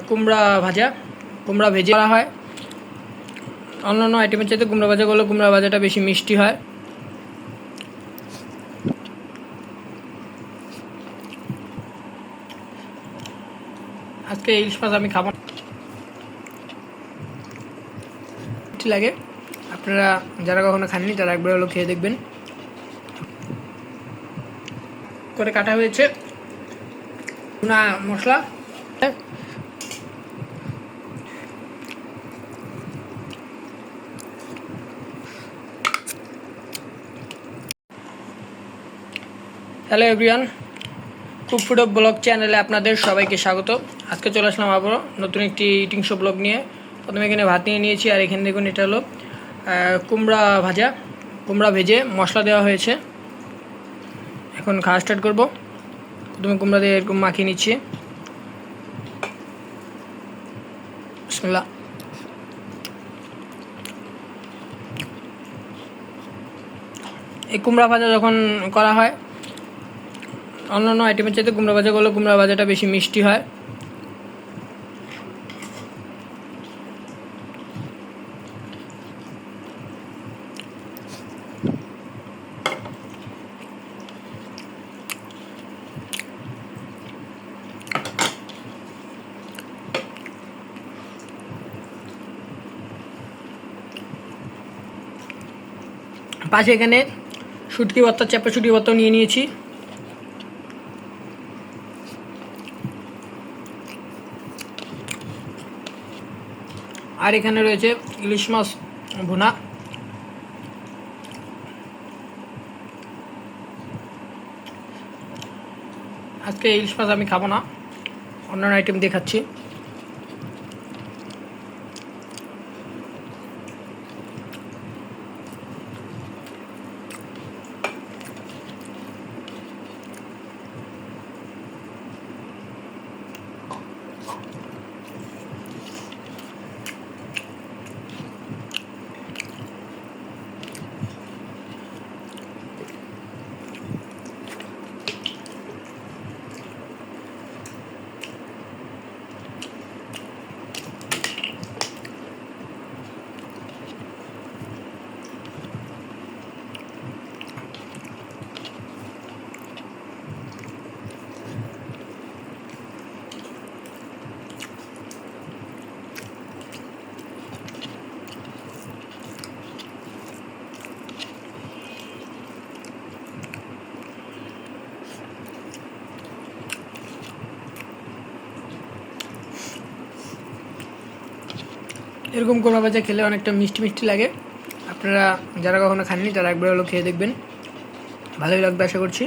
কুমড়া ভাজা, কুমড়া ভেজে করা হয়। অন্যান্য আইটেমের চাইতে কুমড়া ভাজাটা বেশি মিষ্টি হয়। আজকে ইলিশ মাছ আমি খাবো, মিষ্টি লাগে। আপনারা যারা কখনো খাননি তারা একবার হলো খেয়ে দেখবেন। করে কাটা হয়েছে ভুনা মশলা, hello everyone, cook food blog চ্যানেলে আপনাদের সবাইকে স্বাগত। আজকে চলে আসলাম আবারও নতুন একটি ইটিং শো ব্লগ নিয়ে। প্রথমে এখানে ভাত নিয়ে নিয়েছি, আর এখানে দেখুন এটা হলো কুমড়া ভাজা, কুমড়া ভেজে মশলা দেওয়া হয়েছে। এখন খাওয়া স্টার্ট করবো। প্রথমে কুমড়া দিয়ে এরকম মাখিয়ে নিচ্ছি। বিসমিল্লাহ। এই কুমড়া ভাজা যখন করা হয় অন্যান্য আইটেমের চাইতে কুমড়া ভাজাটা বেশি মিষ্টি হয়। পাশে এখানে শুটকি ভর্তা, চ্যাপা শুটকি ভর্তাও নিয়ে নিয়েছি। আর এখানে রয়েছে ইলিশ মাছ ভুনা। আজকে ইলিশ মাছ আমি খাবো না, অন্যান্য আইটেম দিয়ে খাচ্ছি। এরকম কুমড়া ভাজা খেলে অনেকটা মিষ্টি মিষ্টি লাগে। আপনারা যারা কখনো খাননি তারা একবার হলো খেয়ে দেখবেন, ভালোই লাগবে আশা করছি।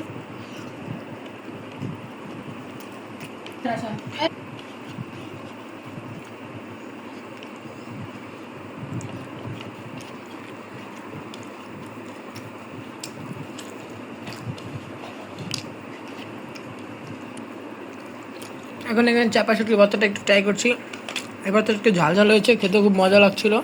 এখন এখানে চাপা শুটকি ভর্তাটা একটু ট্রাই করছি। এবার তো একটু ঝাল ঝাল হয়েছে, খেতে খুব মজা লাগছিল।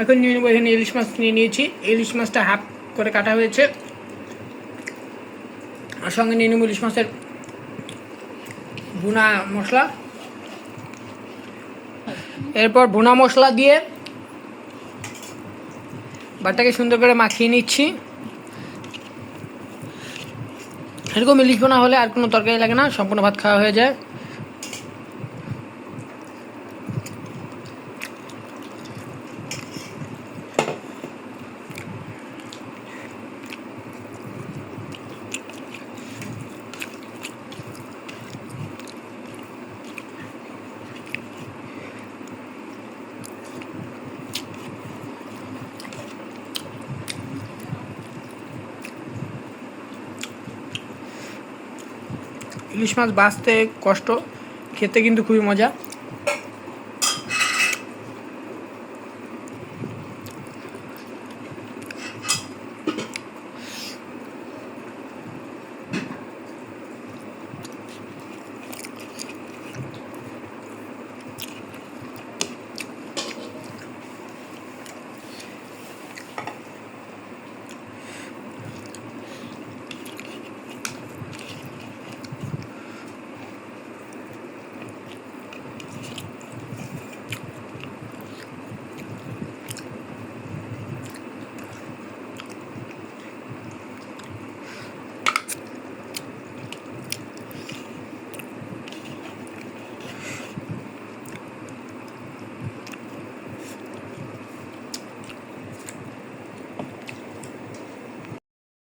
এখন নিয়ে নেবো, এখানে ইলিশ মাছ নিয়ে নিয়েছি। ইলিশ মাছটা হাফ করে কাটা হয়েছে, আর সঙ্গে নিয়ে নেবো ইলিশ মাছের ভুনা মশলা। এরপর ভুনা মশলা দিয়ে ভাতটাকে সুন্দর করে মাখিয়ে নিচ্ছি। এরকম ইলিশ ভুনা হলে আর কোনো তরকারি লাগে না, সম্পূর্ণ ভাত খাওয়া হয়ে যায়। ইলিশ মাছ বাছতে কষ্ট, খেতে কিন্তু খুবই মজা।